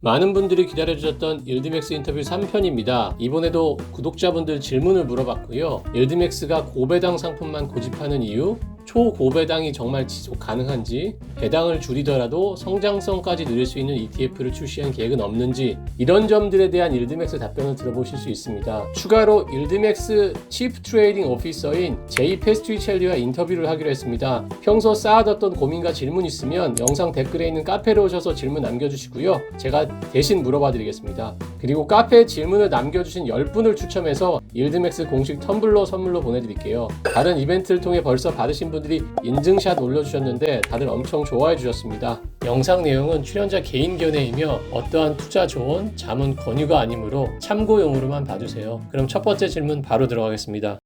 많은 분들이 기다려주셨던 일드맥스 인터뷰 3편입니다. 이번에도 구독자분들 질문을 물어봤고요. 일드맥스가 고배당 상품만 고집하는 이유, 초고배당이 정말 지속 가능한지, 배당을 줄이더라도 성장성까지 누릴 수 있는 ETF를 출시한 계획은 없는지, 이런 점들에 대한 일드맥스 답변을 들어보실 수 있습니다. 추가로 일드맥스 치프 트레이딩 오피서인 제이 페스트리첼리와 인터뷰를 하기로 했습니다. 평소 쌓아뒀던 고민과 질문 있으면 영상 댓글에 있는 카페로 오셔서 질문 남겨주시고요. 제가 대신 물어봐 드리겠습니다. 그리고 카페에 질문을 남겨주신 10분을 추첨해서 일드맥스 공식 텀블러 선물로 보내드릴게요. 다른 이벤트를 통해 벌써 받으신 분들이 인증샷 올려주셨는데 다들 엄청 좋아해 주셨습니다. 영상 내용은 출연자 개인 견해이며 어떠한 투자 조언, 자문 권유가 아니므로 참고용으로만 봐주세요. 그럼 첫 번째 질문 바로 들어가겠습니다.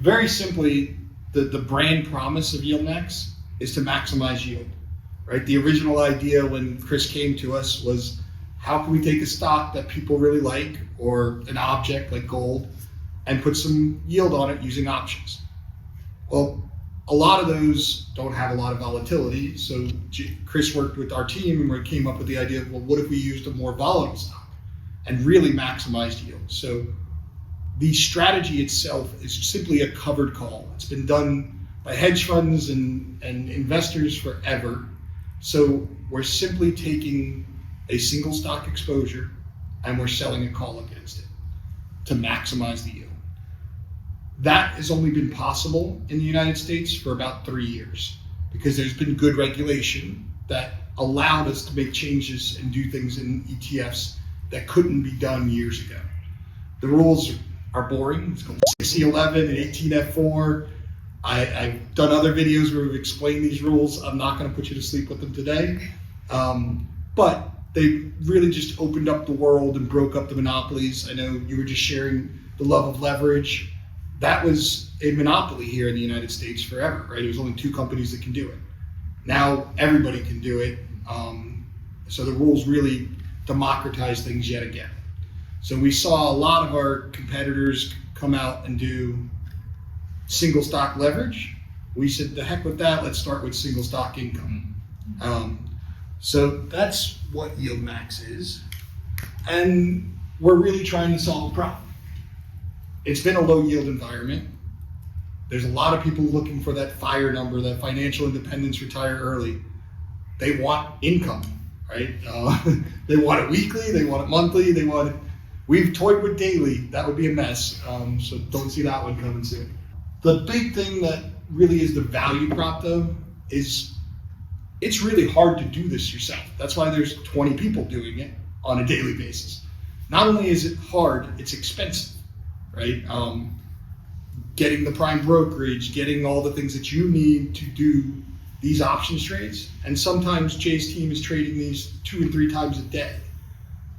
Very simply, the brand promise of YieldMax is to maximize yield, right? The original idea when Chris came to us was, how can we take a stock that people really like or an object like gold and put some yield on it using options? Well, a lot of those don't have a lot of volatility. So Chris worked with our team and we came up with the idea of, well, what if we used a more volatile stock and really maximized yield? So the strategy itself is simply a covered call. It's been done by hedge funds and investors forever. So we're simply taking a single stock exposure and we're selling a call against it to maximize the yield. That has only been possible in the United States for about 3 years because there's been good regulation that allowed us to make changes and do things in ETFs that couldn't be done years ago. The rules are boring. It's called 6011 and 18F4. I've done other videos where we've explained these rules. I'm not going to put you to sleep with them today. But they really just opened up the world and broke up the monopolies. I know you were just sharing the love of leverage. That was a monopoly here in the United States forever, right? There's only 2 companies that can do it. Now everybody can do it. So the rules really democratize things yet again. So we saw a lot of our competitors come out and do single stock leverage. We said, the heck with that, let's start with single stock income. So that's what YieldMax is. And we're really trying to solve a problem. It's been a low yield environment. There's a lot of people looking for that FIRE number, that financial independence, retire early. They want income, right? They want it weekly, they want it monthly, they want it. We've toyed with daily. That would be a mess. So don't see that one coming soon. The big thing that really is the value prop though, is it's really hard to do this yourself. That's why there's 20 people doing it on a daily basis. Not only is it hard, it's expensive, right? Getting the prime brokerage, getting all the things that you need to do these options trades. And sometimes Jay's team is trading these 2 and 3 times a day.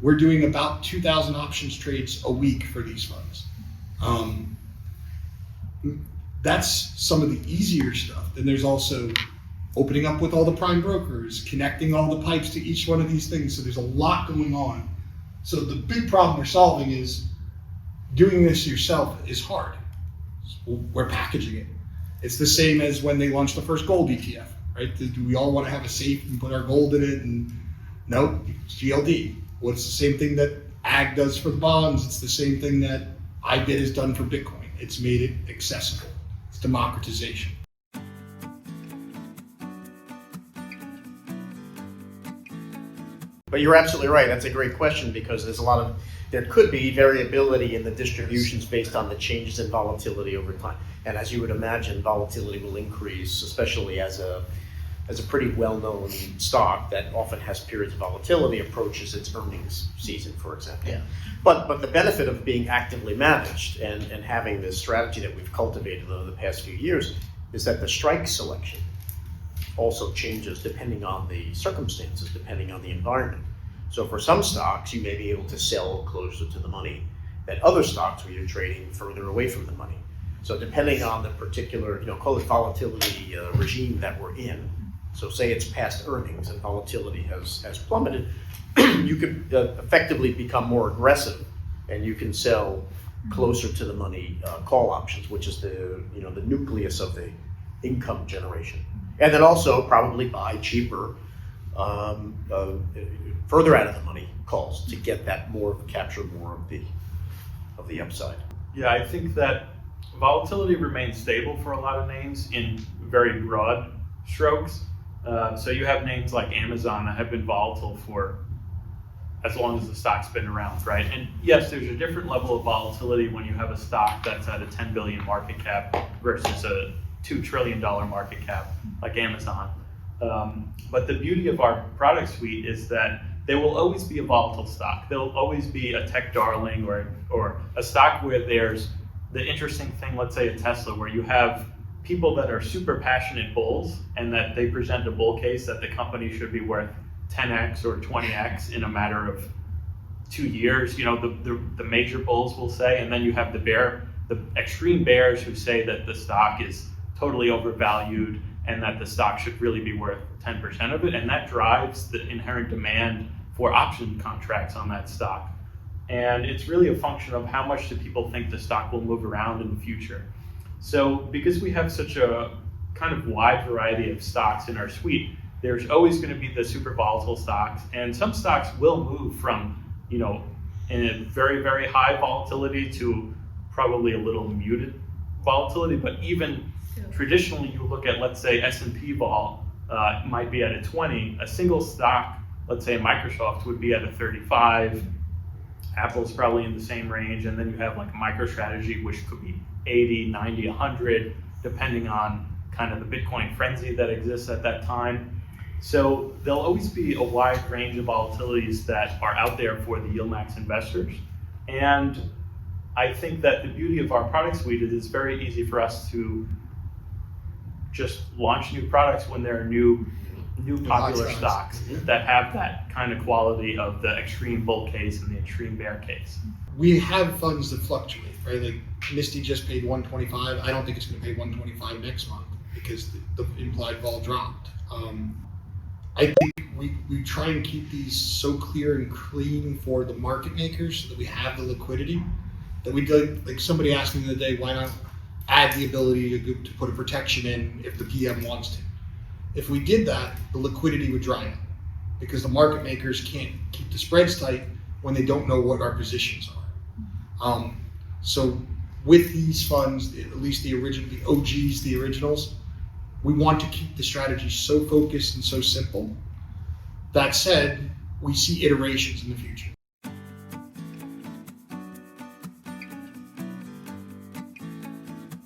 We're doing about 2,000 options trades a week for these funds. That's some of the easier stuff. Then there's also opening up with all the prime brokers, connecting all the pipes to each one of these things. So there's a lot going on. So the big problem we're solving is doing this yourself is hard. We're packaging it. It's the same as when they launched the first gold ETF, right? Do we all want to have a safe and put our gold in it? And no, it's GLD. Well, it's the same thing that AG does for the bonds. It's the same thing that IBIT has done for Bitcoin. It's made it accessible. It's democratization. But you're absolutely right. That's a great question because there could be variability in the distributions based on the changes in volatility over time. And as you would imagine, volatility will increase, especially as a pretty well-known stock that often has periods of volatility, approaches its earnings season, for example. Yeah. But the benefit of being actively managed and having this strategy that we've cultivated over the past few years is that the strike selection also changes depending on the circumstances, depending on the environment. So for some stocks, you may be able to sell closer to the money than other stocks where you're trading further away from the money. So depending on the particular, call it volatility regime that we're in, so say it's past earnings and volatility has plummeted, you could effectively become more aggressive and you can sell closer to the money call options, which is the nucleus of the income generation. And then also probably buy cheaper, further out of the money calls to get that capture more of the upside. Yeah, I think that volatility remains stable for a lot of names in very broad strokes. So you have names like Amazon that have been volatile for as long as the stock's been around, right? And yes, there's a different level of volatility when you have a stock that's at a 10 billion market cap versus a $2 trillion market cap like Amazon. But the beauty of our product suite is that there will always be a volatile stock. There'll always be a tech darling or a stock where there's the interesting thing, let's say a Tesla, where you have people that are super passionate bulls and that they present a bull case that the company should be worth 10x or 20x in a matter of 2 years. You know, the major bulls will say, and then you have the extreme bears who say that the stock is totally overvalued and that the stock should really be worth 10% of it, and that drives the inherent demand for option contracts on that stock. And it's really a function of how much do people think the stock will move around in the future. So because we have such a kind of wide variety of stocks in our suite, there's always going to be the super volatile stocks, and some stocks will move from, you know, in a very, very high volatility to probably a little muted volatility. But even traditionally, you look at, let's say, S&P vol might be at a 20, a single stock, let's say Microsoft, would be at a 35, Apple's probably in the same range, and then you have like MicroStrategy, which could be 80, 90, 100, depending on kind of the Bitcoin frenzy that exists at that time. So there'll always be a wide range of volatilities that are out there for the YieldMax investors. And I think that the beauty of our product suite is it's very easy for us to just launch new products when there are new popular stocks that have that kind of quality of the extreme bull case and the extreme bear case. We have funds that fluctuate, right? Like Misty just paid 125. I don't think it's going to pay 125 next month because the implied vol dropped. I think we try and keep these so clear and clean for the market makers so that we have the liquidity that we do. Like somebody asked me the other day, why not add the ability to put a protection in if the PM wants to? If we did that, the liquidity would dry up because the market makers can't keep the spreads tight when they don't know what our positions are. So with these funds, at least the OGs, the originals, we want to keep the strategy so focused and so simple. That said, we see iterations in the future.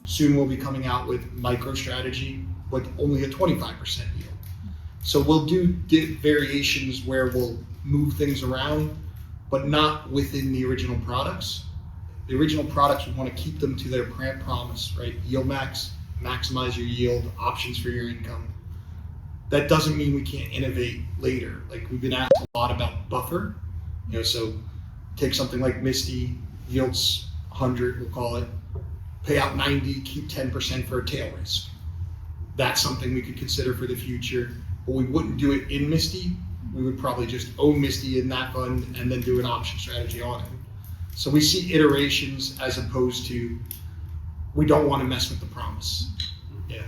Soon we'll be coming out with MicroStrategy with only a 25% yield. So we'll do variations where we'll move things around, but not within the original products. The original products, we want to keep them to their promise, right? YieldMax, maximize your yield, options for your income. That doesn't mean we can't innovate later. Like we've been asked a lot about buffer, so take something like Misty, yields 100, we'll call it, pay out 90, keep 10% for a tail risk. That's something we could consider for the future, but we wouldn't do it in Misty. We would probably just own Misty in that fund and then do an option strategy on it. So we see iterations as opposed to, we don't want to mess with the promise. Yeah.